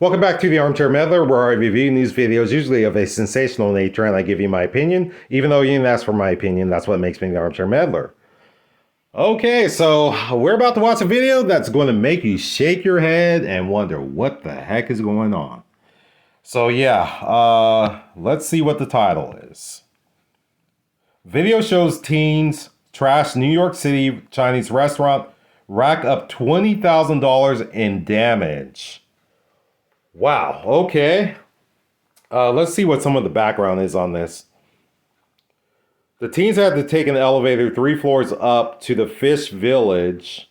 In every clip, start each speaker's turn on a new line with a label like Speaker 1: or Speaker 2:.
Speaker 1: Welcome back to the Armchair Meddler, where I review news videos, usually of a sensational nature, and I give you my opinion. Even though you didn't ask for my opinion, that's what makes me the Armchair Meddler. Okay, so we're about to watch a video that's going to make you shake your head and wonder what the heck is going on. So yeah, let's see what the title is. Video shows teens trash New York City Chinese restaurant, rack up $20,000 in damage. Wow, okay. Let's see what some of the background is on this. The teens had to take an elevator 3 floors up to the Fish Village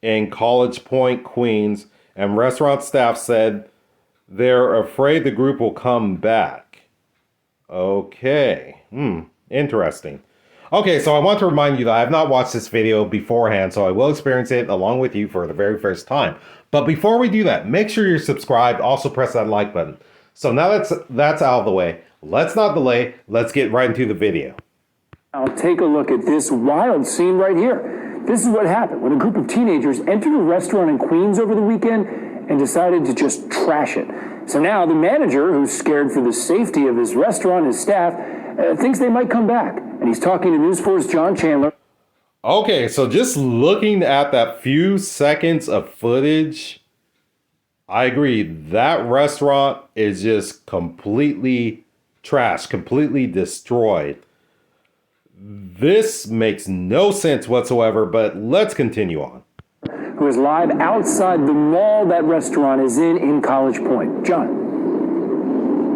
Speaker 1: in College Point, Queens, and restaurant staff said they're afraid the group will come back. Okay, interesting. Okay, so I want to remind you that I have not watched this video beforehand, so I will experience it along with you for the very first time. But before we do that, make sure you're subscribed. Also press that like button. So now that's out of the way. Let's not delay. Let's get right into the video.
Speaker 2: I'll take a look at this wild scene right here. This is what happened when a group of teenagers entered a restaurant in Queens over the weekend and decided to just trash it. So now the manager, who's scared for the safety of his restaurant and his staff, thinks they might come back. And he's talking to News 4's John Chandler.
Speaker 1: Okay, so just looking at that few seconds of footage, I agree. That restaurant is just completely trashed, completely destroyed. This makes no sense whatsoever, but let's continue on.
Speaker 2: Who is live outside the mall that restaurant is in College Point. John.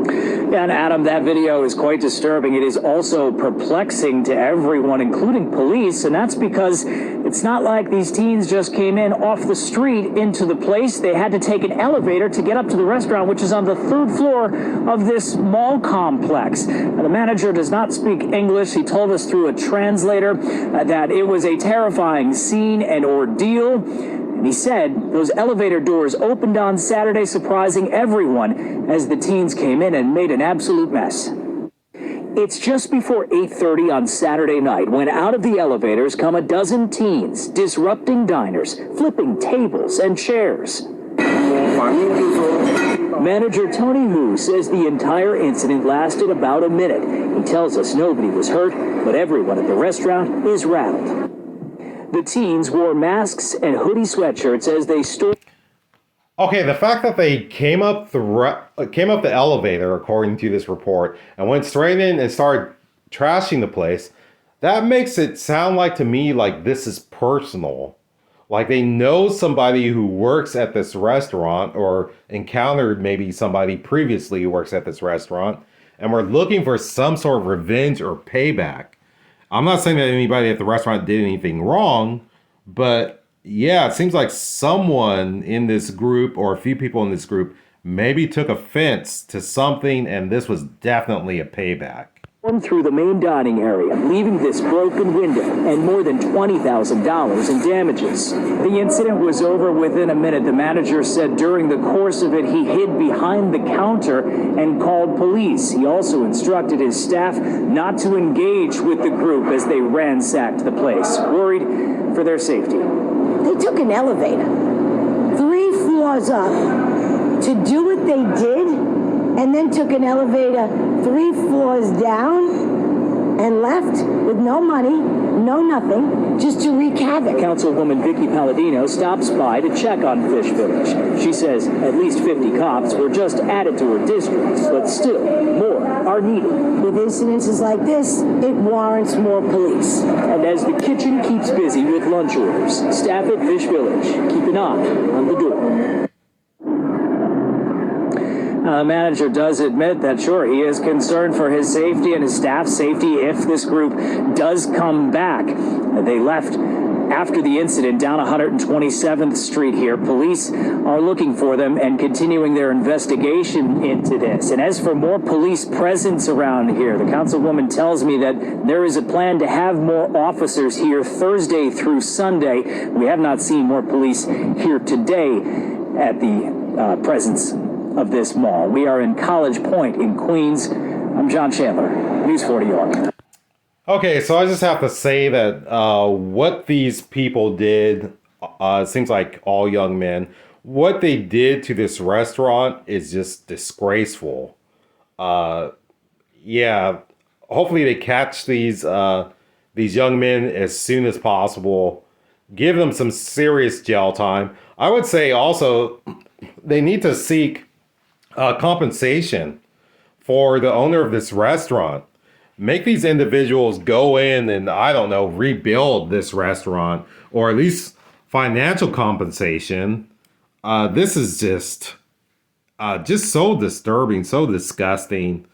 Speaker 3: Yeah, and Adam, that video is quite disturbing. It is also perplexing to everyone, including police, and that's because it's not like these teens just came in off the street into the place. They had to take an elevator to get up to the restaurant, which is on the 3rd floor of this mall complex. Now, the manager does not speak English. He told us through a translator that it was a terrifying scene and ordeal. And he said those elevator doors opened on Saturday, surprising everyone as the teens came in and made an absolute mess. It's just before 8:30 on Saturday night when out of the elevators come a dozen teens, disrupting diners, flipping tables and chairs. Manager Tony Hu says the entire incident lasted about a minute. He tells us nobody was hurt, but everyone at the restaurant is rattled. The teens wore masks and hoodie sweatshirts as they stood.
Speaker 1: Okay, the fact that they came up the elevator, according to this report, and went straight in and started trashing the place, that makes it sound like to me like this is personal. Like they know somebody who works at this restaurant or encountered maybe somebody previously who works at this restaurant and were looking for some sort of revenge or payback. I'm not saying that anybody at the restaurant did anything wrong, but yeah, it seems like someone in this group or a few people in this group maybe took offense to something, and this was definitely a payback.
Speaker 3: Through the main dining area, leaving this broken window and more than $20,000 in damages. The incident was over within a minute. The manager said during the course of it, he hid behind the counter and called police. He also instructed his staff not to engage with the group as they ransacked the place, worried for their safety.
Speaker 4: They took an elevator 3 floors up to do what they did, and then took an elevator 3 floors down and left with no money, no nothing, just to wreak havoc.
Speaker 3: Councilwoman Vicky Palladino stops by to check on Fish Village. She says at least 50 cops were just added to her district, but still more are needed.
Speaker 4: With incidences like this, it warrants more police.
Speaker 3: And as the kitchen keeps busy with lunch orders, staff at Fish Village keep an eye on the door. The manager does admit that, sure, he is concerned for his safety and his staff's safety if this group does come back. They left after the incident down 127th Street here. Police are looking for them and continuing their investigation into this. And as for more police presence around here, the councilwoman tells me that there is a plan to have more officers here Thursday through Sunday. We have not seen more police here today at the presence of this mall. We are in College Point in Queens. I'm John Chandler, News 4 New York.
Speaker 1: Okay, so I just have to say that what these people did, it seems like all young men, what they did to this restaurant is just disgraceful. Yeah, hopefully they catch these young men as soon as possible. Give them some serious jail time. I would say also they need to seek compensation for the owner of this restaurant. Make these individuals go in and, I don't know, rebuild this restaurant, or at least financial compensation. This is just so disturbing, so disgusting.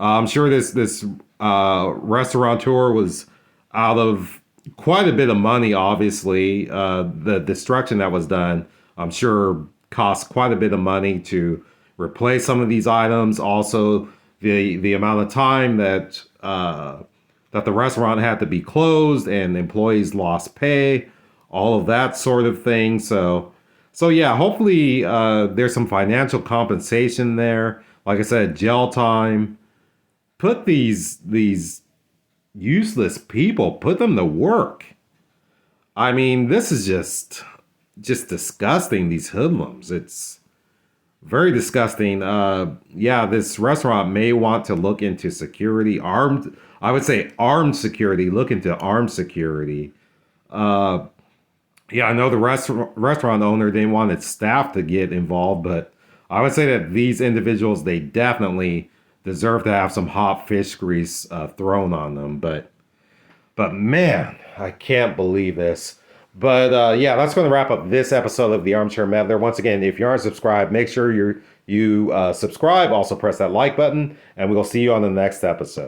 Speaker 1: I'm sure this restaurateur was out of quite a bit of money. Obviously, the destruction that was done, I'm sure, cost quite a bit of money to replace some of these items. Also, the amount of time that the restaurant had to be closed and employees lost pay, all of that sort of thing. So yeah, hopefully there's some financial compensation there. Like I said, jail time. Put these useless people, put them to work. I mean, this is just disgusting, these hoodlums. It's very disgusting. Yeah, this restaurant may want to look into security, I would say armed security, look into armed security. Yeah, I know the restaurant owner didn't want its staff to get involved, but I would say that these individuals, they definitely deserve to have some hot fish grease thrown on them. But man, I can't believe this. But yeah, that's going to wrap up this episode of the Armchair Meddler. Once again, if you aren't subscribed, make sure you subscribe. Also press that like button, and we'll see you on the next episode.